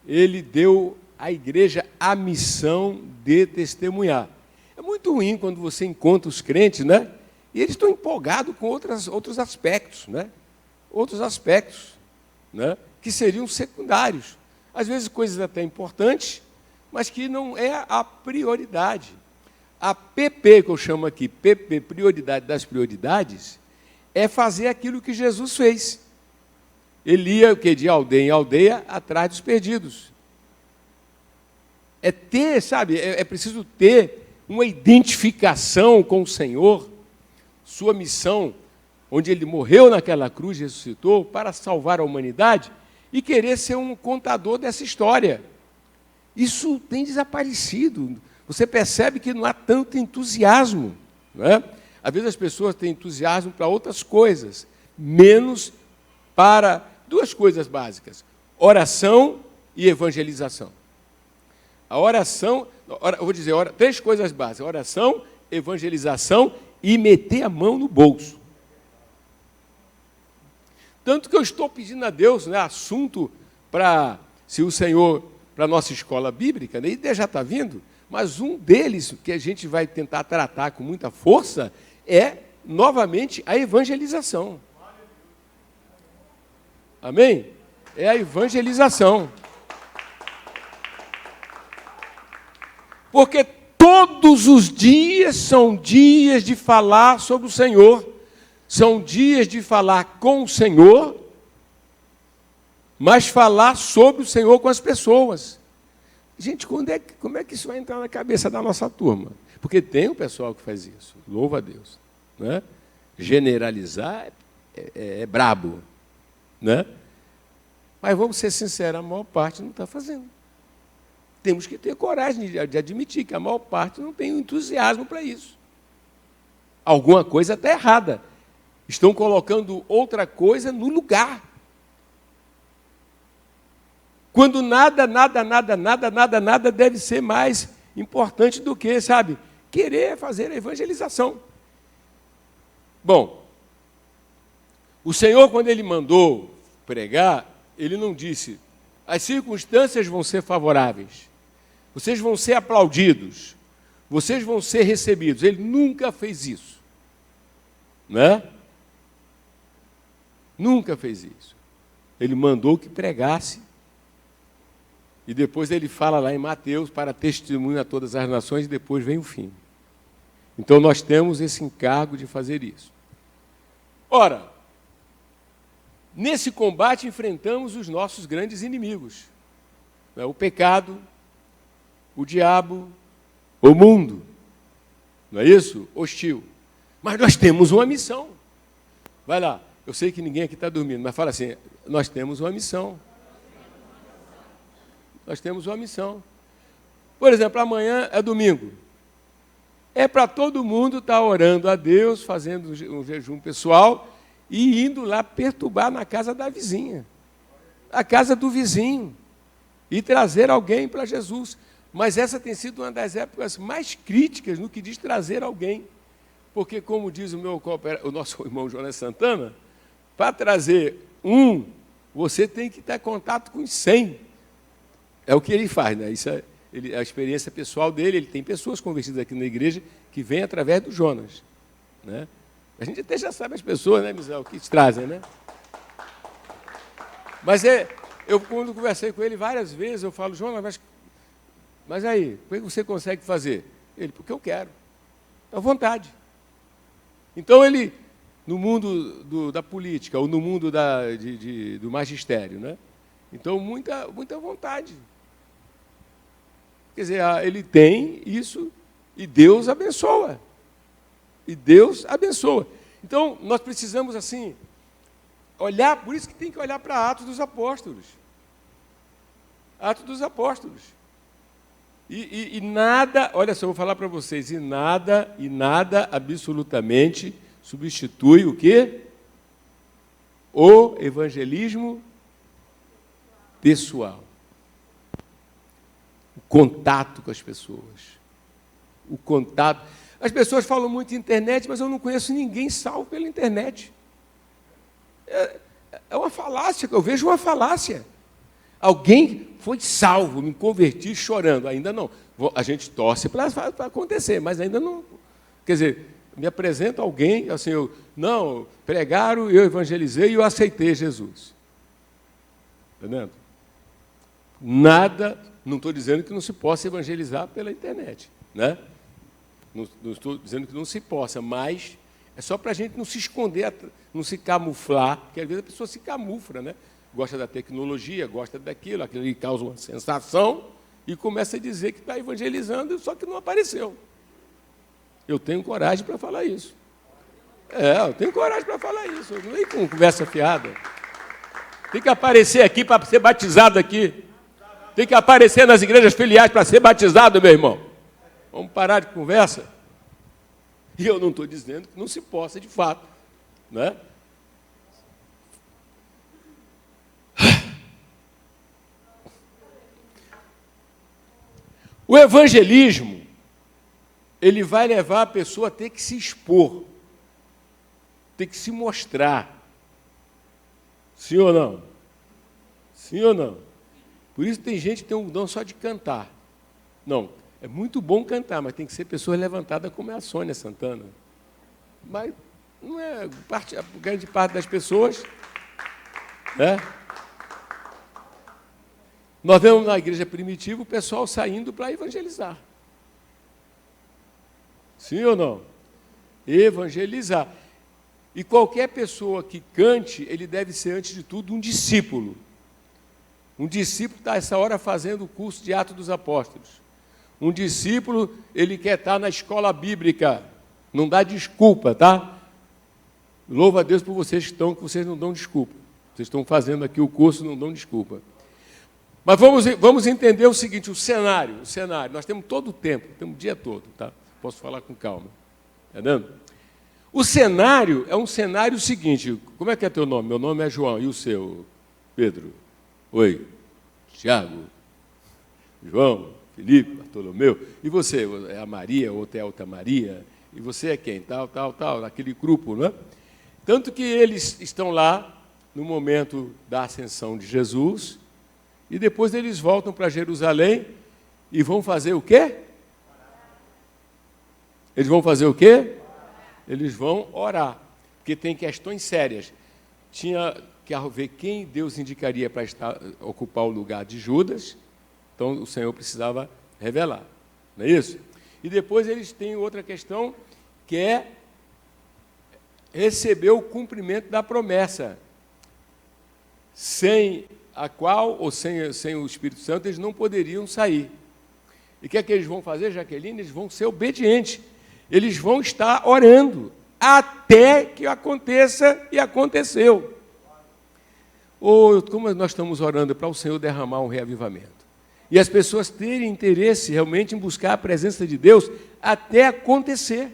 Ele deu à igreja a missão de testemunhar. É muito ruim quando você encontra os crentes, né? E eles estão empolgados com outros aspectos, né? Outros aspectos, né? Que seriam secundários. Às vezes coisas até importantes, mas que não é a prioridade. A PP, que eu chamo aqui, PP, prioridade das prioridades, é fazer aquilo que Jesus fez. Ele ia, de aldeia em aldeia, atrás dos perdidos. É ter, sabe, é preciso ter uma identificação com o Senhor, sua missão, onde Ele morreu naquela cruz, ressuscitou, para salvar a humanidade, e querer ser um contador dessa história. Isso tem desaparecido. Você percebe que não há tanto entusiasmo, não é? Às vezes as pessoas têm entusiasmo para outras coisas, menos para duas coisas básicas: oração e evangelização. A oração, eu vou dizer, três coisas básicas: oração, evangelização e meter a mão no bolso. Tanto que eu estou pedindo a Deus, né, assunto para, se o Senhor, para a nossa escola bíblica, né, e já está vindo, mas um deles que a gente vai tentar tratar com muita força é, novamente, a evangelização. Amém? É a evangelização. Porque todos os dias são dias de falar sobre o Senhor, são dias de falar com o Senhor, mas falar sobre o Senhor com as pessoas. Gente, como é que isso vai entrar na cabeça da nossa turma? Porque tem um pessoal que faz isso, louva a Deus. Né? Generalizar é brabo. Né? Mas vamos ser sinceros, a maior parte não está fazendo. Temos que ter coragem de admitir que a maior parte não tem entusiasmo para isso. Alguma coisa está errada. Estão colocando outra coisa no lugar. Quando nada deve ser mais importante do que, sabe, querer fazer a evangelização. Bom, o Senhor, quando Ele mandou pregar, Ele não disse: as circunstâncias vão ser favoráveis, vocês vão ser aplaudidos, vocês vão ser recebidos. Ele nunca fez isso. Né? Nunca fez isso. Ele mandou que pregasse. E depois ele fala lá em Mateus, para testemunho a todas as nações, e depois vem o fim. Então nós temos esse encargo de fazer isso. Ora, nesse combate enfrentamos os nossos grandes inimigos. Né? O pecado, o diabo, o mundo. Não é isso? Hostil. Mas nós temos uma missão. Vai lá, eu sei que ninguém aqui está dormindo, mas fala assim: nós temos uma missão. Nós temos uma missão. Por exemplo, amanhã é domingo. É para todo mundo estar orando a Deus, fazendo um jejum pessoal e indo lá perturbar na casa da vizinha, a casa do vizinho, e trazer alguém para Jesus. Mas essa tem sido uma das épocas mais críticas no que diz trazer alguém. Porque, como diz o nosso irmão Jonas Santana, para trazer você tem que ter contato com os 100. É o que ele faz, né? Isso é a experiência pessoal dele. Ele tem pessoas convertidas aqui na igreja que vêm através do Jonas. Né? A gente até já sabe as pessoas, né, Misael, que trazem, né? Mas eu, quando conversei com ele várias vezes, eu falo: Jonas, mas aí, como é que você consegue fazer? Ele: porque eu quero. À vontade. Então ele, no mundo da política, ou no mundo do magistério, né? Então, muita vontade. Quer dizer, ele tem isso e Deus abençoa. E Deus abençoa. Então, nós precisamos, assim, olhar, por isso que tem que olhar para Atos dos Apóstolos. Atos dos Apóstolos. E nada, olha só, eu vou falar para vocês, e nada absolutamente substitui o quê? O evangelismo pessoal. O contato com as pessoas. O contato. As pessoas falam muito internet, mas eu não conheço ninguém salvo pela internet. É uma falácia, eu vejo uma falácia. Alguém foi salvo, me converti chorando. Ainda não. A gente torce para acontecer, mas ainda não. Quer dizer, me apresenta alguém, assim, pregaram, eu evangelizei e eu aceitei Jesus. Entendendo? Nada, não estou dizendo que não se possa evangelizar pela internet, né? Não estou dizendo que não se possa, mas é só para a gente não se esconder, não se camuflar, porque às vezes a pessoa se camufla, né? Gosta da tecnologia, gosta daquilo, aquilo que causa uma sensação e começa a dizer que está evangelizando, só que não apareceu. Eu tenho coragem para falar isso. Eu tenho coragem para falar isso. Não é com conversa fiada. Tem que aparecer aqui para ser batizado aqui. Tem que aparecer nas igrejas filiais para ser batizado, meu irmão. Vamos parar de conversa? E eu não estou dizendo que não se possa, de fato, né? O evangelismo, ele vai levar a pessoa a ter que se expor, ter que se mostrar. Sim ou não? Sim ou não? Por isso tem gente que tem um dom só de cantar. Não, é muito bom cantar, mas tem que ser pessoas levantadas como é a Sônia Santana. Mas não é a grande parte das pessoas, né? Nós vemos na igreja primitiva o pessoal saindo para evangelizar. Sim ou não? Evangelizar. E qualquer pessoa que cante, ele deve ser, antes de tudo, um discípulo. Um discípulo está, essa hora, fazendo o curso de Atos dos Apóstolos. Um discípulo, ele quer estar na escola bíblica. Não dá desculpa, tá? Louvo a Deus por vocês que vocês não dão desculpa. Vocês estão fazendo aqui o curso, não dão desculpa. Mas vamos entender o seguinte, o cenário. Nós temos todo o tempo, temos o dia todo, tá? Posso falar com calma. Entendendo? O cenário é um cenário seguinte. Como é que é teu nome? Meu nome é João. E o seu? Pedro. Oi. Tiago. João. Felipe. Bartolomeu. E você? É a Maria, ou é outra Maria? E você é quem? Tal, naquele grupo, não é? Tanto que eles estão lá no momento da ascensão de Jesus, e depois eles voltam para Jerusalém e vão fazer o quê? Eles vão fazer o quê? Eles vão orar, porque tem questões sérias. Tinha que ver quem Deus indicaria para ocupar o lugar de Judas, então o Senhor precisava revelar, não é isso? E depois eles têm outra questão, que é receber o cumprimento da promessa, sem a qual, ou sem o Espírito Santo, eles não poderiam sair. E o que é que eles vão fazer, Jaqueline? Eles vão ser obedientes. Eles vão estar orando até que aconteça, e aconteceu. Como nós estamos orando para o Senhor derramar um reavivamento. E as pessoas terem interesse realmente em buscar a presença de Deus até acontecer.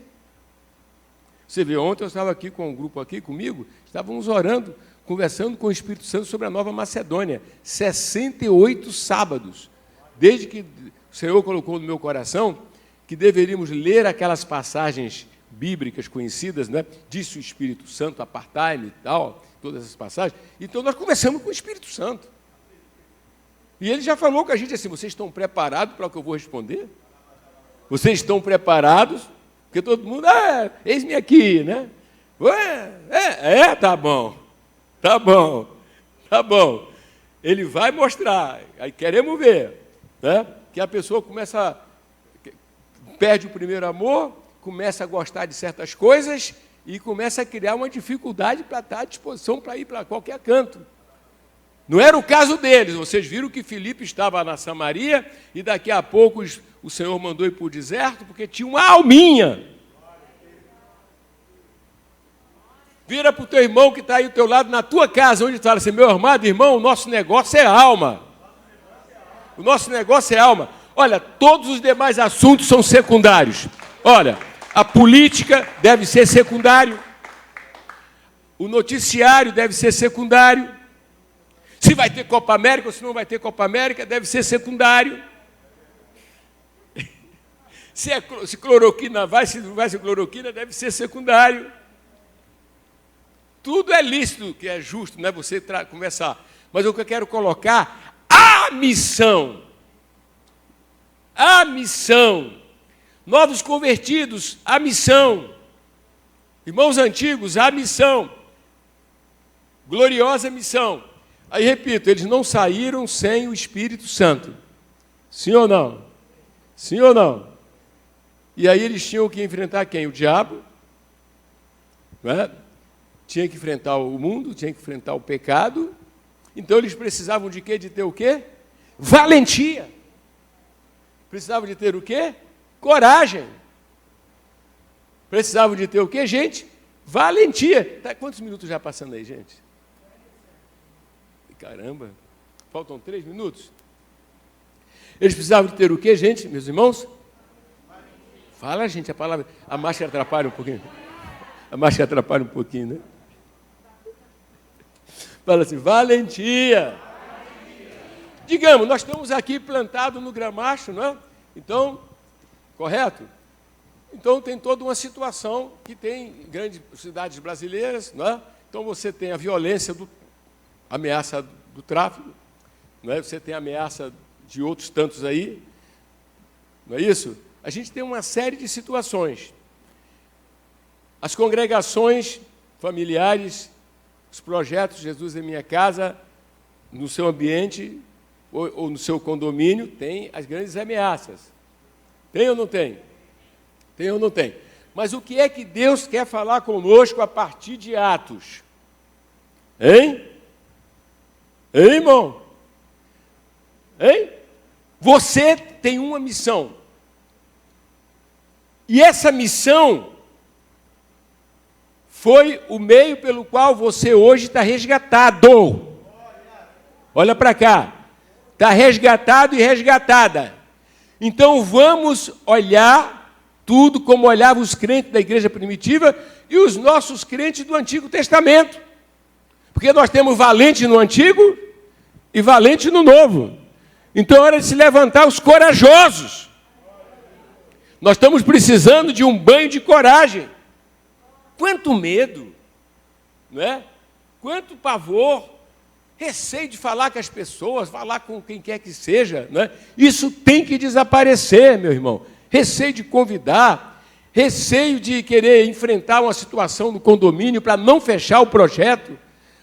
Você vê, ontem eu estava aqui com um grupo aqui comigo, estávamos orando, conversando com o Espírito Santo sobre a Nova Macedônia. 68 sábados. Desde que o Senhor colocou no meu coração que deveríamos ler aquelas passagens bíblicas conhecidas, né? Disse o Espírito Santo, apartai-me e tal, todas essas passagens. Então nós conversamos com o Espírito Santo. E ele já falou com a gente assim, vocês estão preparados para o que eu vou responder? Vocês estão preparados? Porque todo mundo, eis-me aqui, né? Tá bom. Tá bom. Ele vai mostrar, aí queremos ver, né? Que a pessoa perde o primeiro amor, começa a gostar de certas coisas e começa a criar uma dificuldade para estar à disposição para ir para qualquer canto. Não era o caso deles. Vocês viram que Filipe estava na Samaria e daqui a pouco o Senhor mandou ir para o deserto porque tinha uma alminha. Vira para o teu irmão que está aí do teu lado, na tua casa, onde está assim, meu amado irmão, o nosso negócio é alma. O nosso negócio é alma. Olha, todos os demais assuntos são secundários. Olha, a política deve ser secundário. O noticiário deve ser secundário. Se vai ter Copa América ou se não vai ter Copa América, deve ser secundário. Se cloroquina vai, se não vai ser cloroquina, deve ser secundário. Tudo é lícito, que é justo, não é você conversar. Mas o que eu quero colocar, a missão. A missão. Novos convertidos, a missão. Irmãos antigos, a missão. Gloriosa missão. Aí, repito, eles não saíram sem o Espírito Santo. Sim ou não? Sim ou não? E aí eles tinham que enfrentar quem? O diabo. Não é? Tinha que enfrentar o mundo, tinha que enfrentar o pecado. Então eles precisavam de quê? De ter o quê? Valentia. Precisavam de ter o quê? Coragem. Precisavam de ter o quê, gente? Valentia. Tá, quantos minutos já passando aí, gente? Caramba, faltam 3 minutos. Eles precisavam de ter o quê, gente, meus irmãos? Fala, gente, a palavra. A máscara atrapalha um pouquinho. A máscara atrapalha um pouquinho, né? Fala assim, valentia. Digamos, nós estamos aqui plantados no Gramacho, não é? Então, correto? Então tem toda uma situação que tem em grandes cidades brasileiras, não é? Então você tem a violência a ameaça do tráfico, não é? Você tem a ameaça de outros tantos aí, não é isso? A gente tem uma série de situações. As congregações familiares, os projetos Jesus em Minha Casa, no seu ambiente ou no seu condomínio, tem as grandes ameaças. Tem ou não tem? Tem ou não tem? Mas o que é que Deus quer falar conosco a partir de Atos? Hein? Hein, irmão? Hein? Você tem uma missão. E essa missão foi o meio pelo qual você hoje está resgatado. Olha para cá. Está resgatado e resgatada. Então vamos olhar tudo como olhavam os crentes da igreja primitiva e os nossos crentes do Antigo Testamento. Porque nós temos valente no Antigo e valente no Novo. Então é hora de se levantar os corajosos. Nós estamos precisando de um banho de coragem. Quanto medo, não é? Quanto pavor, receio de falar com as pessoas, falar com quem quer que seja, não é? Isso tem que desaparecer, meu irmão. Receio de convidar, receio de querer enfrentar uma situação no condomínio para não fechar o projeto.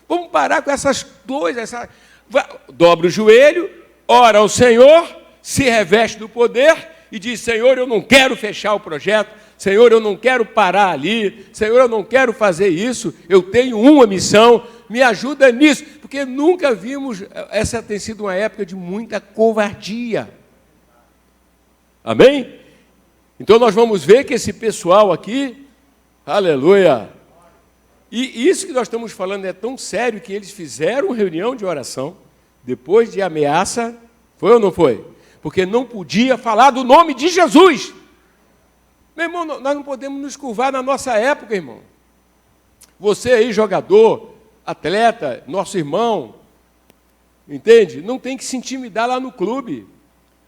Vamos parar com essas coisas. Dobra o joelho, ora ao Senhor, se reveste do poder e diz, Senhor, eu não quero fechar o projeto, Senhor, eu não quero parar ali, Senhor, eu não quero fazer isso, eu tenho uma missão, me ajuda nisso, porque nunca vimos, essa tem sido uma época de muita covardia. Amém? Então nós vamos ver que esse pessoal aqui, aleluia, e isso que nós estamos falando é tão sério que eles fizeram reunião de oração, depois de ameaça, foi ou não foi? Porque não podia falar do nome de Jesus. Meu irmão, nós não podemos nos curvar na nossa época, irmão. Você aí, jogador, atleta, nosso irmão, entende? Não tem que se intimidar lá no clube,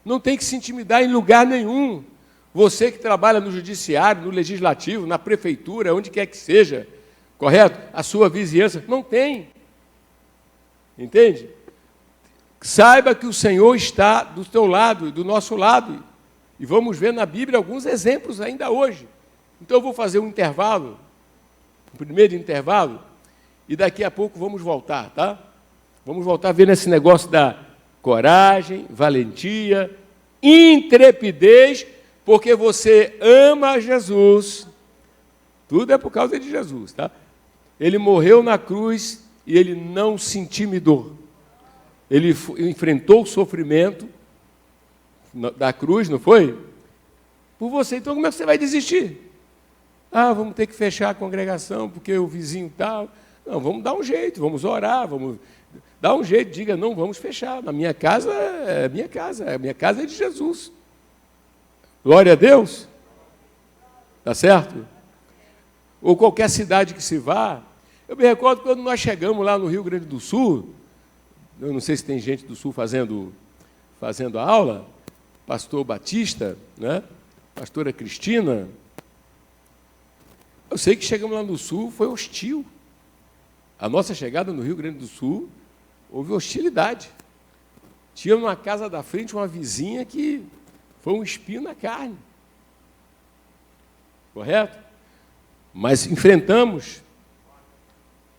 não tem que se intimidar em lugar nenhum. Você que trabalha no judiciário, no legislativo, na prefeitura, onde quer que seja, correto? A sua vizinhança, não tem. Entende? Saiba que o Senhor está do teu lado, do nosso lado. E vamos ver na Bíblia alguns exemplos ainda hoje. Então eu vou fazer um intervalo, um primeiro intervalo, e daqui a pouco vamos voltar, tá? Vamos voltar a ver nesse negócio da coragem, valentia, intrepidez, porque você ama Jesus. Tudo é por causa de Jesus, tá? Ele morreu na cruz e ele não se intimidou. Ele enfrentou o sofrimento da cruz, não foi? Por você. Então, como é que você vai desistir? Ah, vamos ter que fechar a congregação porque o vizinho tal. Não, vamos dar um jeito, vamos orar, vamos Dá um jeito, diga, não, vamos fechar. Na minha casa é minha casa, a minha casa é de Jesus. Glória a Deus. Tá certo? Ou qualquer cidade que se vá. Eu me recordo quando nós chegamos lá no Rio Grande do Sul, eu não sei se tem gente do Sul fazendo a aula, pastor Batista, né? Pastora Cristina. Eu sei que chegamos lá no Sul, foi hostil. A nossa chegada no Rio Grande do Sul, houve hostilidade. Tinha numa casa da frente uma vizinha que foi um espinho na carne. Correto? Mas enfrentamos.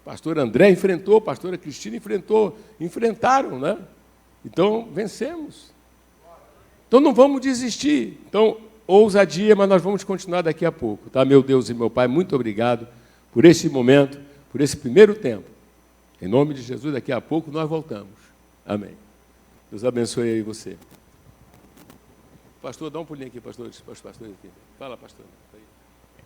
Pastor André enfrentou, pastora Cristina enfrentaram, né? Então, vencemos. Então, não vamos desistir. Então, ousadia, mas nós vamos continuar daqui a pouco, tá? Meu Deus e meu Pai, muito obrigado por esse momento, por esse primeiro tempo. Em nome de Jesus, daqui a pouco nós voltamos. Amém. Deus abençoe aí você. Pastor, dá um pulinho aqui, pastor, os pastores aqui. Fala, pastor. Aí.